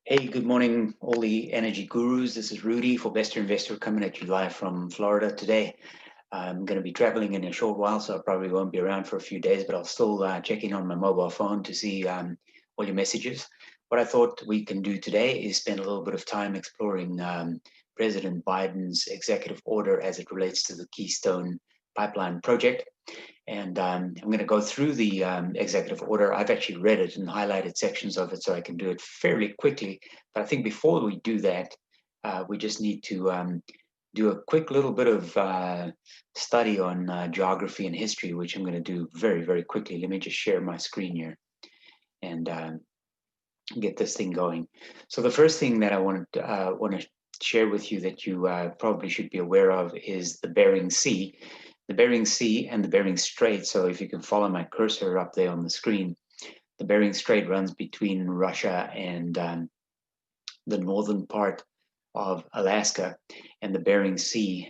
Hey, good morning, all the energy gurus. This is Rudy for Bester Investor coming at you live from Florida today. I'm going to be traveling in a short while, so I probably won't be around for a few days, but I'll still check in on my mobile phone to see all your messages. What I thought we can do today is spend a little bit of time exploring President Biden's executive order as it relates to the Keystone pipeline project. And I'm going to go through the executive order. I've actually read it and highlighted sections of it so I can do it fairly quickly. But I think before we do that, we just need to do a quick little bit of study on geography and history, which I'm going to do very, very quickly. Let me just share my screen here and get this thing going. So the first thing that I want to share with you that you probably should be aware of is the Bering Sea. The Bering Sea and the Bering Strait. So if you can follow my cursor up there on the screen, the Bering Strait runs between Russia and the northern part of Alaska, and the Bering Sea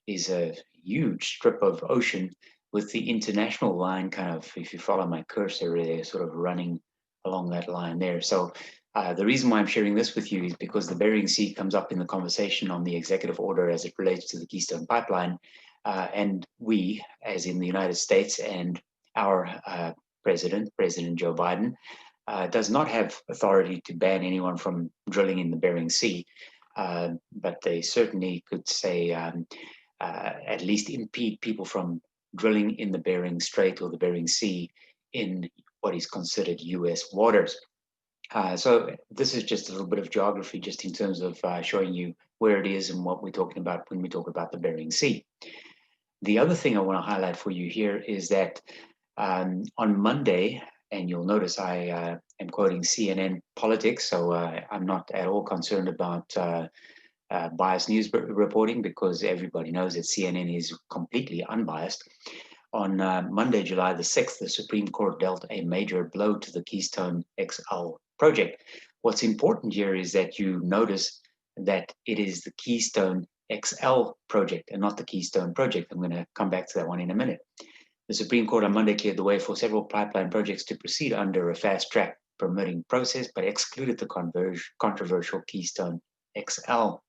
is a huge strip of ocean with the international line kind of, if you follow my cursor, they're sort of running along that line there. So the reason why I'm sharing this with you is because the Bering Sea comes up in the conversation on the executive order as it relates to the Keystone Pipeline. And we, as in the United States, and our President Joe Biden, does not have authority to ban anyone from drilling in the Bering Sea, but they certainly could say at least impede people from drilling in the Bering Strait or the Bering Sea in what is considered U.S. waters. So this is just a little bit of geography, just in terms of showing you where it is and what we're talking about when we talk about the Bering Sea. The other thing I want to highlight for you here is that on Monday, and you'll notice I am quoting CNN Politics, so I'm not at all concerned about biased news reporting, because everybody knows that CNN is completely unbiased. On Monday, July the 6th, the Supreme Court dealt a major blow to the Keystone XL project. What's important here is that you notice that it is the Keystone XL project and not the Keystone project. I'm going to come back to that one in a minute. The Supreme Court on Monday cleared the way for several pipeline projects to proceed under a fast-track permitting process, but excluded the controversial Keystone XL.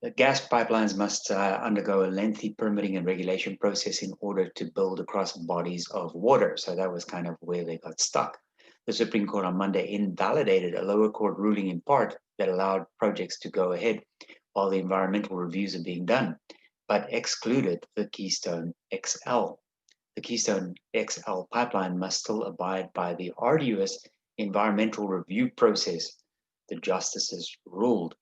The gas pipelines must undergo a lengthy permitting and regulation process in order to build across bodies of water. So that was kind of where they got stuck. The Supreme Court on Monday invalidated a lower court ruling in part that allowed projects to go ahead while the environmental reviews are being done, but excluded the Keystone XL. The Keystone XL pipeline must still abide by the arduous environmental review process, the justices ruled.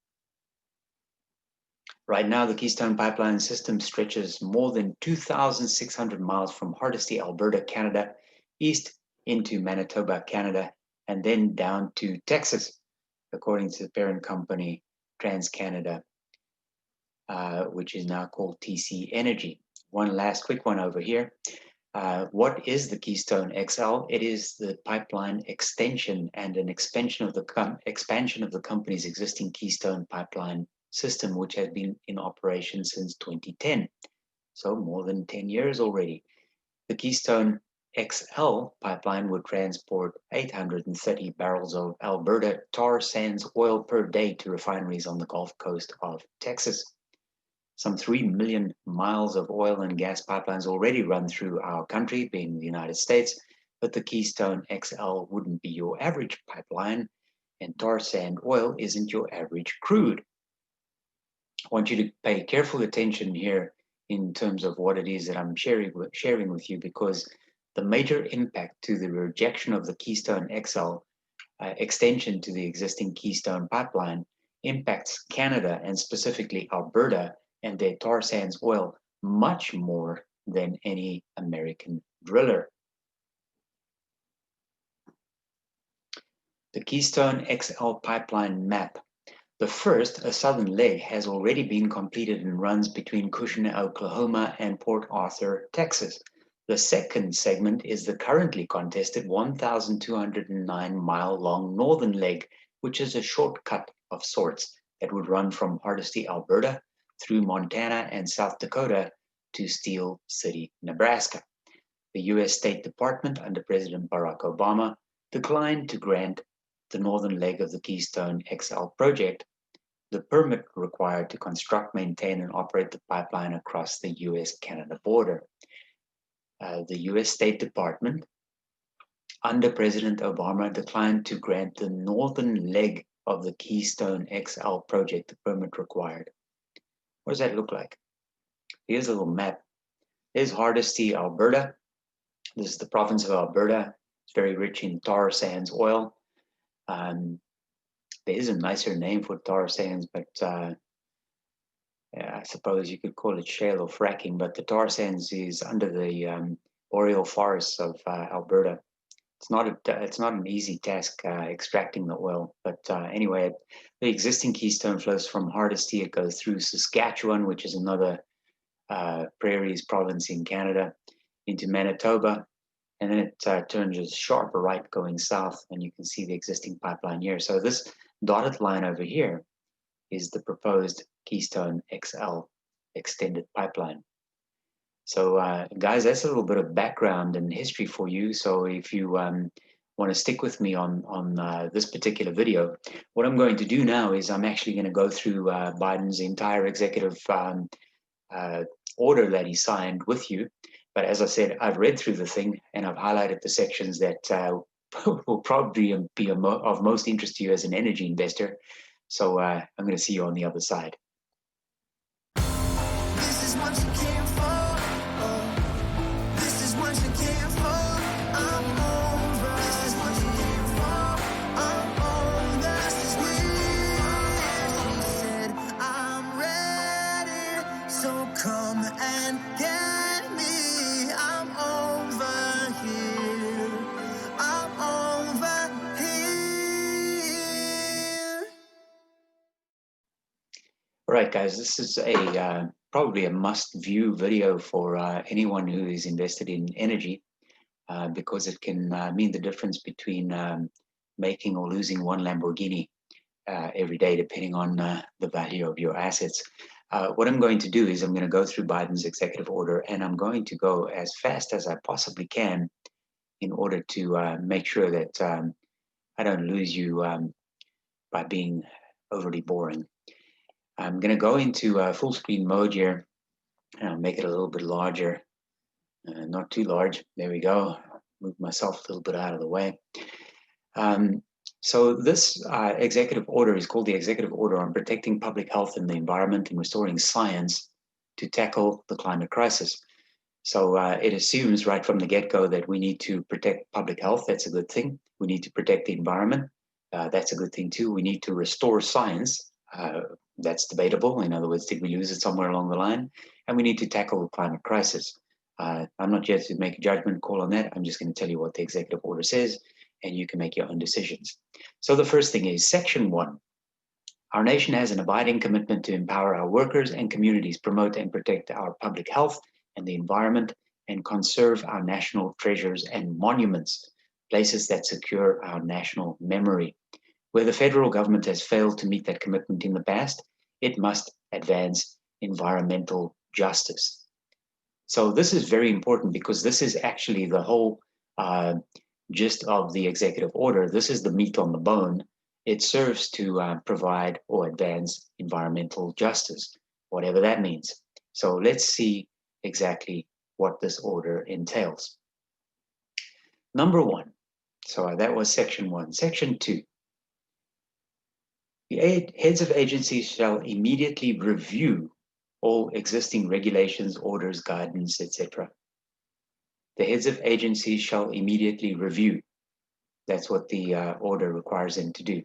Right now, the Keystone pipeline system stretches more than 2,600 miles from Hardisty, Alberta, Canada, east into Manitoba, Canada, and then down to Texas, according to the parent company TransCanada, which is now called TC Energy. One last quick one over here. What is the Keystone XL? It is the pipeline extension and an expansion of the company's existing Keystone pipeline system, which has been in operation since 2010. So more than 10 years already. The Keystone XL pipeline would transport 830 barrels of Alberta tar sands oil per day to refineries on the Gulf Coast of Texas. Some 3 million miles of oil and gas pipelines already run through our country, being the United States, but the Keystone XL wouldn't be your average pipeline, and tar sand oil isn't your average crude. I want you to pay careful attention here in terms of what it is that I'm sharing with you, because the major impact to the rejection of the Keystone XL extension to the existing Keystone pipeline impacts Canada, and specifically Alberta, and their tar sands oil much more than any American driller. The Keystone XL pipeline map. The first, a southern leg, has already been completed and runs between Cushing, Oklahoma and Port Arthur, Texas. The second segment is the currently contested 1,209-mile-long northern leg, which is a shortcut of sorts that would run from Hardisty, Alberta, through Montana and South Dakota to Steel City, Nebraska. The U.S. State Department under President Barack Obama declined to grant the northern leg of the Keystone XL project, the permit required to construct, maintain, and operate the pipeline across the US-Canada border. The US State Department, under President Obama, declined to grant the northern leg of the Keystone XL project the permit required. What does that look like? Here's a little map. There's Hardisty, Alberta. This is the province of Alberta. It's very rich in tar sands oil. There is a nicer name for tar sands, but I suppose you could call it shale or fracking. But the tar sands is under the boreal forests of Alberta. It's not an easy task extracting the oil. But anyway, the existing Keystone flows from Hardisty. It goes through Saskatchewan, which is another prairies province in Canada, into Manitoba, and then it turns a sharp right going south, and you can see the existing pipeline here. So this dotted line over here is the proposed Keystone XL extended pipeline. So guys, that's a little bit of background and history for you. So if you want to stick with me on this particular video, what I'm going to do now is I'm actually going to go through Biden's entire executive order that he signed with you. But as I said, I've read through the thing and I've highlighted the sections that will probably be of most interest to you as an energy investor. So I'm going to see you on the other side. This is what you came for. This is what you came for. I'm over. This is what you came for. I'm over. This is weird. She said, I'm ready. So come and get me. I'm over here. I'm over here. All right, guys, this is a probably a must-view video for anyone who is invested in energy because it can mean the difference between making or losing one Lamborghini every day, depending on the value of your assets. What I'm going to do is I'm going to go through Biden's executive order, and I'm going to go as fast as I possibly can in order to make sure that I don't lose you by being overly boring. I'm going to go into full screen mode here, and I'll make it a little bit larger, not too large. There we go. Move myself a little bit out of the way. So this executive order is called the Executive Order on Protecting Public Health and the Environment and Restoring Science to Tackle the Climate Crisis. So it assumes right from the get-go that we need to protect public health. That's a good thing. We need to protect the environment. That's a good thing too. We need to restore science. That's debatable. In other words, did we lose it somewhere along the line? And we need to tackle the climate crisis. I'm not yet to make a judgment call on that. I'm just going to tell you what the executive order says, and you can make your own decisions. So the first thing is Section 1. Our nation has an abiding commitment to empower our workers and communities, promote and protect our public health and the environment, and conserve our national treasures and monuments, places that secure our national memory. Where the federal government has failed to meet that commitment in the past, it must advance environmental justice. So this is very important because this is actually the whole gist of the executive order. This is the meat on the bone. It serves to provide or advance environmental justice, whatever that means. So let's see exactly what this order entails. Number 1. So that was Section 1. Section 2. The heads of agencies shall immediately review all existing regulations, orders, guidance, etc. The heads of agencies shall immediately review. That's what the order requires them to do.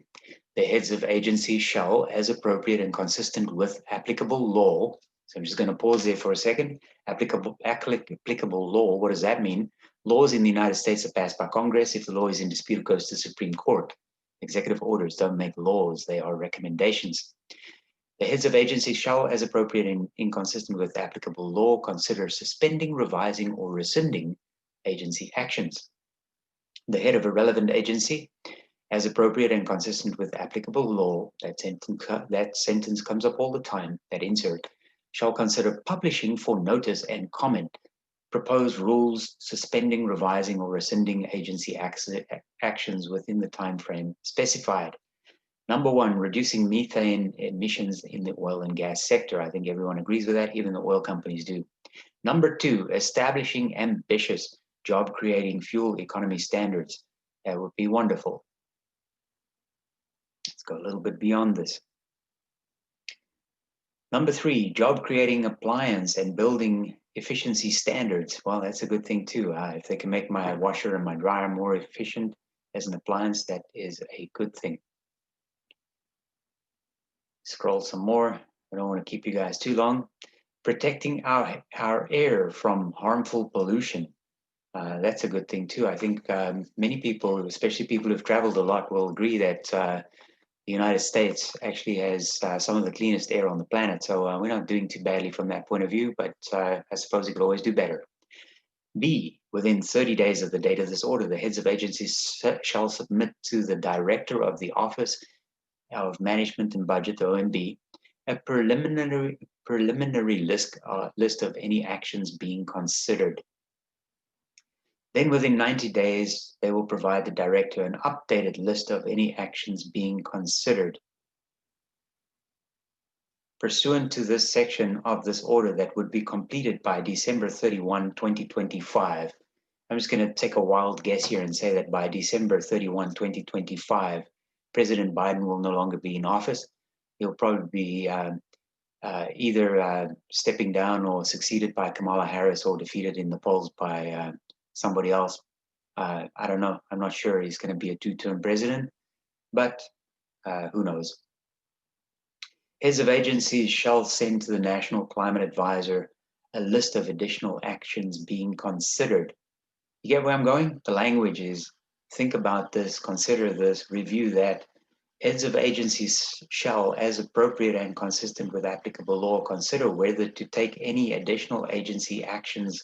The heads of agencies shall, as appropriate and consistent with applicable law. So I'm just going to pause there for a second. Applicable law, what does that mean? Laws in the United States are passed by Congress. If the law is in dispute, it goes to the Supreme Court. Executive orders don't make laws, they are recommendations. The heads of agencies shall, as appropriate and inconsistent with applicable law, consider suspending, revising, or rescinding agency actions. The head of a relevant agency, as appropriate and consistent with applicable law, that sentence comes up all the time, that insert, shall consider publishing for notice and comment Propose rules suspending, revising, or rescinding agency actions within the time frame specified. Number one, reducing methane emissions in the oil and gas sector. I think everyone agrees with that, even the oil companies do. Number two, establishing ambitious job-creating fuel economy standards. That would be wonderful. Let's go a little bit beyond this. Number three, job-creating appliance and building efficiency standards. Well, that's a good thing too. If they can make my washer and my dryer more efficient as an appliance, that is a good thing. Scroll some more. I don't want to keep you guys too long. Protecting our air from harmful pollution. That's a good thing too. I think many people, especially people who've traveled a lot, will agree that the United States actually has some of the cleanest air on the planet. So we're not doing too badly from that point of view, but I suppose you could always do better. B, within 30 days of the date of this order, the heads of agencies shall submit to the Director of the Office of Management and Budget, the OMB, a preliminary list of any actions being considered. Then within 90 days, they will provide the director an updated list of any actions being considered. Pursuant to this section of this order that would be completed by December 31, 2025. I'm just going to take a wild guess here and say that by December 31, 2025, President Biden will no longer be in office. He'll probably be either stepping down or succeeded by Kamala Harris or defeated in the polls by somebody else. I don't know. I'm not sure he's going to be a two-term president, but who knows? Heads of agencies shall send to the National Climate Advisor a list of additional actions being considered. You get where I'm going? The language is, think about this, consider this, review that. Heads of agencies shall, as appropriate and consistent with applicable law, consider whether to take any additional agency actions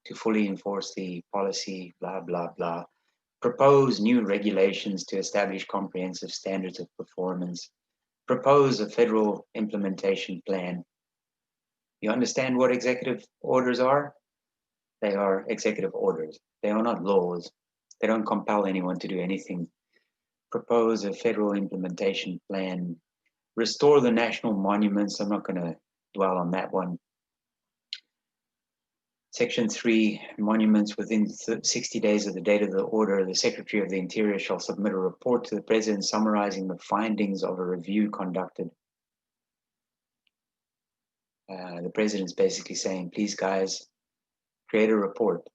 to fully enforce the policy, blah, blah, blah. Propose new regulations to establish comprehensive standards of performance. Propose a federal implementation plan. You understand what executive orders are? They are executive orders. They are not laws. They don't compel anyone to do anything. Propose a federal implementation plan. Restore the national monuments. I'm not going to dwell on that one. Section 3, monuments. Within 60 days of the date of the order, the Secretary of the Interior shall submit a report to the President summarizing the findings of a review conducted. The President's basically saying, please guys, create a report.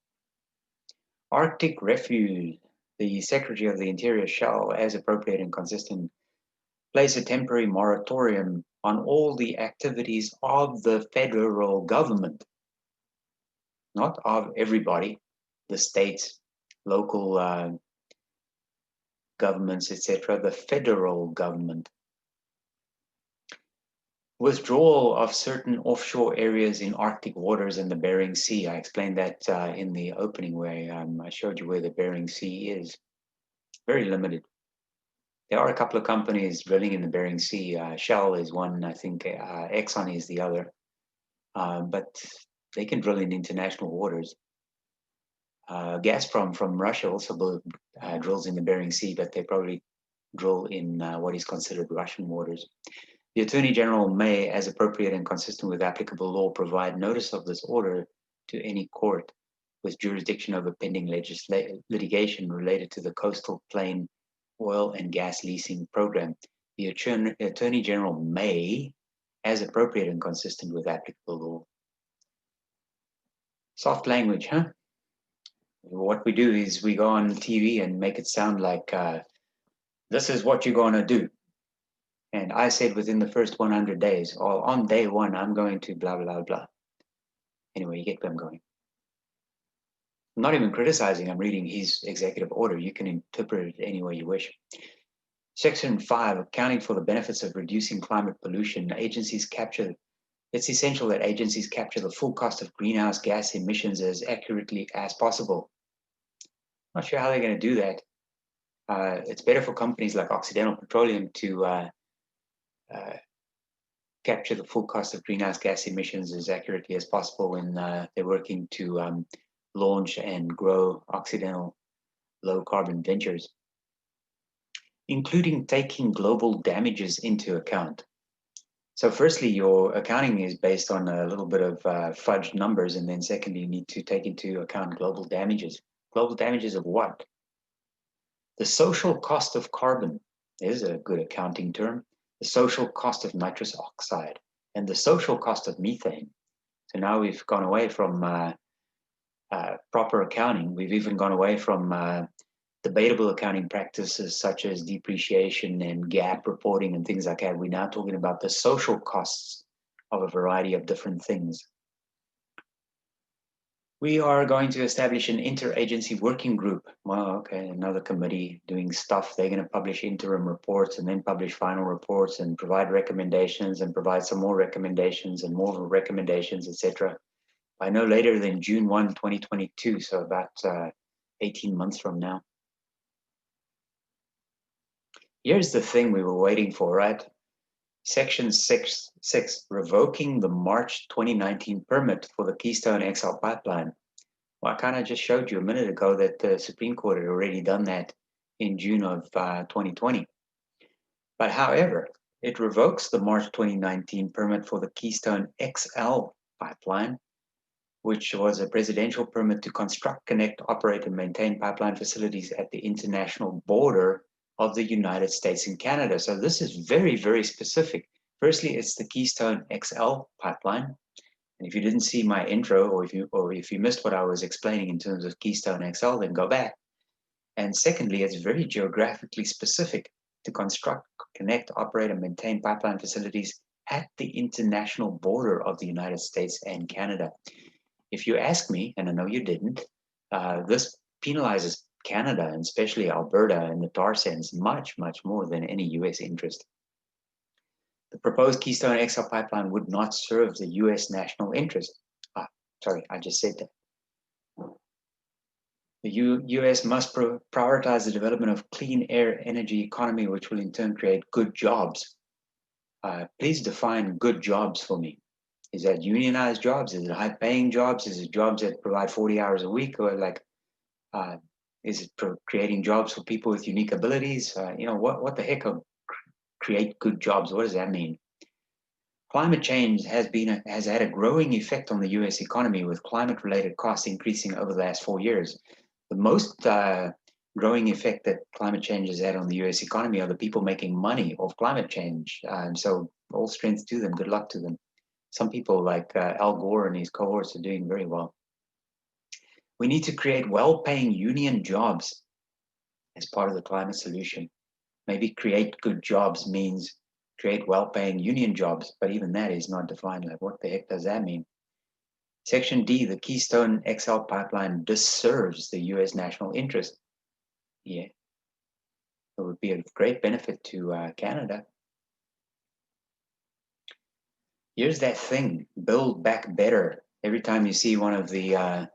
Arctic Refuge. The Secretary of the Interior shall, as appropriate and consistent, place a temporary moratorium on all the activities of the federal government. Not of everybody, the states, local governments, etc., the federal government. Withdrawal of certain offshore areas in Arctic waters and the Bering Sea. I explained that in the opening where I showed you where the Bering Sea is. Very limited. There are a couple of companies drilling in the Bering Sea. Shell is one, I think Exxon is the other. But they can drill in international waters. Gazprom from Russia also drills in the Bering Sea, but they probably drill in what is considered Russian waters. The Attorney General may, as appropriate and consistent with applicable law, provide notice of this order to any court with jurisdiction over pending litigation related to the Coastal Plain Oil and Gas Leasing Program. The Attorney General may, as appropriate and consistent with applicable law. Soft language, huh? What we do is we go on TV and make it sound like this is what you're going to do. And I said within the first 100 days, or on day one, I'm going to blah, blah, blah. Anyway, you get where I'm going. I'm not even criticizing, I'm reading his executive order. You can interpret it any way you wish. Section 5, accounting for the benefits of reducing climate pollution. It's essential that agencies capture the full cost of greenhouse gas emissions as accurately as possible. Not sure how they're going to do that. It's better for companies like Occidental Petroleum to capture the full cost of greenhouse gas emissions as accurately as possible when they're working to launch and grow Occidental low carbon ventures, including taking global damages into account. So firstly, your accounting is based on a little bit of fudged numbers, and then secondly, you need to take into account global damages. Global damages of what? The social cost of carbon is a good accounting term. The social cost of nitrous oxide and the social cost of methane. So now we've gone away from proper accounting. We've even gone away from debatable accounting practices such as depreciation and gap reporting and things like that. We're now talking about the social costs of a variety of different things. We are going to establish an interagency working group. Well, okay, another committee doing stuff. They're going to publish interim reports and then publish final reports and provide recommendations and provide some more recommendations and more recommendations, etc. By no later than June 1, 2022, so about 18 months from now. Here's the thing we were waiting for, right? Section 6, revoking the March 2019 permit for the Keystone XL pipeline. Well, I kind of just showed you a minute ago that the Supreme Court had already done that in June of 2020. But however, it revokes the March 2019 permit for the Keystone XL pipeline, which was a presidential permit to construct, connect, operate, and maintain pipeline facilities at the international border of the United States and Canada. So this is very, very specific. Firstly, it's the Keystone XL pipeline. And if you didn't see my intro, or if you missed what I was explaining in terms of Keystone XL, then go back. And secondly, it's very geographically specific to construct, connect, operate, and maintain pipeline facilities at the international border of the United States and Canada. If you ask me, and I know you didn't, this penalizes Canada, and especially Alberta and the Tarsands, much, much more than any US interest. The proposed Keystone XL pipeline would not serve the US national interest. Sorry, I just said that. The US must prioritize the development of clean air energy economy, which will in turn create good jobs. Please define good jobs for me. Is that unionized jobs? Is it high-paying jobs? Is it jobs that provide 40 hours a week? Or like, is it creating jobs for people with unique abilities? What the heck of create good jobs? What does that mean? Climate change has had a growing effect on the US economy, with climate-related costs increasing over the last 4 years. The most growing effect that climate change has had on the US economy are the people making money off climate change. So all strength to them, good luck to them. Some people like Al Gore and his cohorts are doing very well. We need to create well-paying union jobs as part of the climate solution. Maybe create good jobs means create well-paying union jobs, but even that is not defined. Like, what the heck does that mean? Section D, the Keystone XL pipeline disserves the US national interest. Yeah, it would be a great benefit to Canada. Here's that thing, build back better. Every time you see one of the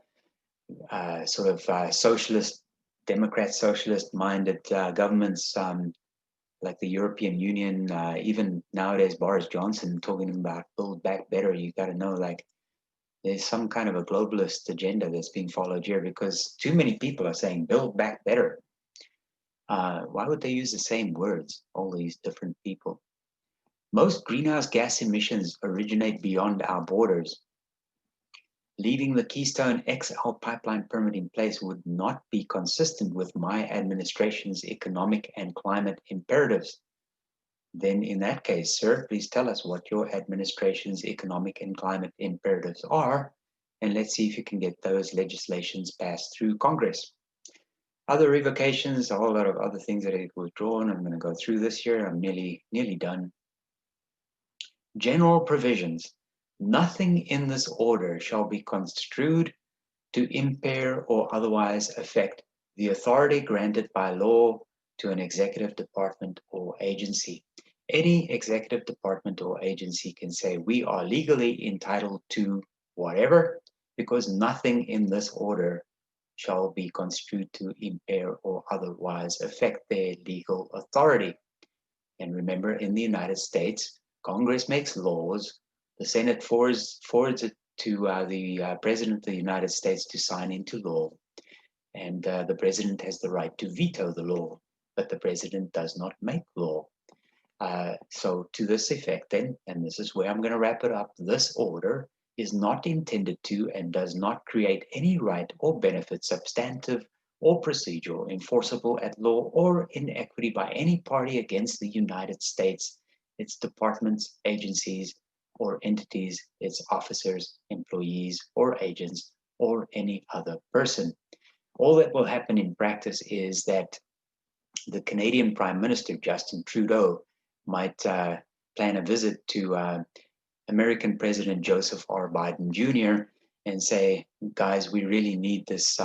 socialist, Democrat, socialist-minded governments, like the European Union, even nowadays Boris Johnson talking about build back better, you got to know, like, there's some kind of a globalist agenda that's being followed here, because too many people are saying build back better. Why would they use the same words, all these different people? Most greenhouse gas emissions originate beyond our borders. Leaving the Keystone XL pipeline permit in place would not be consistent with my administration's economic and climate imperatives. Then in that case, sir, please tell us what your administration's economic and climate imperatives are, and let's see if you can get those legislations passed through Congress. Other revocations, a whole lot of other things that are withdrawn. I'm going to go through this here. I'm nearly done. General provisions. Nothing in this order shall be construed to impair or otherwise affect the authority granted by law to an executive department or agency. Any executive department or agency can say, we are legally entitled to whatever, because nothing in this order shall be construed to impair or otherwise affect their legal authority. And remember, in the United States, Congress makes laws, the Senate forwards it to the President of the United States to sign into law, and the President has the right to veto the law, but the President does not make law. So to this effect then, and this is where I'm going to wrap it up, this order is not intended to and does not create any right or benefit, substantive or procedural, enforceable at law or in equity by any party against the United States, its departments, agencies, or entities, its officers, employees, or agents, or any other person. All that will happen in practice is that the Canadian Prime Minister, Justin Trudeau, might plan a visit to American President Joseph R. Biden Jr. and say, guys, we really need this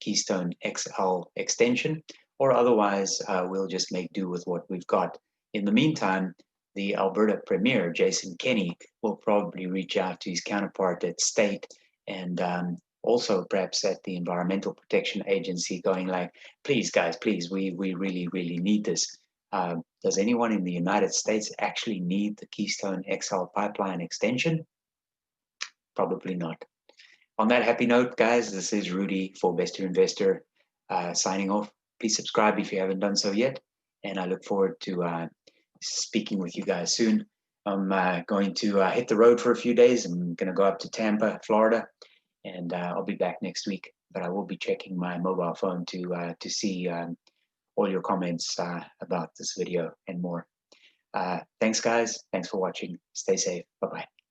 Keystone XL extension, or otherwise we'll just make do with what we've got. In the meantime, the Alberta Premier, Jason Kenney, will probably reach out to his counterpart at state and also perhaps at the Environmental Protection Agency going like, please, guys, please, we really, really need this. Does anyone in the United States actually need the Keystone XL pipeline extension? Probably not. On that happy note, guys, this is Rudy for Investor Investor signing off. Please subscribe if you haven't done so yet, and I look forward to speaking with you guys soon. I'm going to hit the road for a few days. I'm going to go up to Tampa, Florida, and I'll be back next week. But I will be checking my mobile phone to see all your comments about this video and more. Thanks, guys. Thanks for watching. Stay safe. Bye-bye.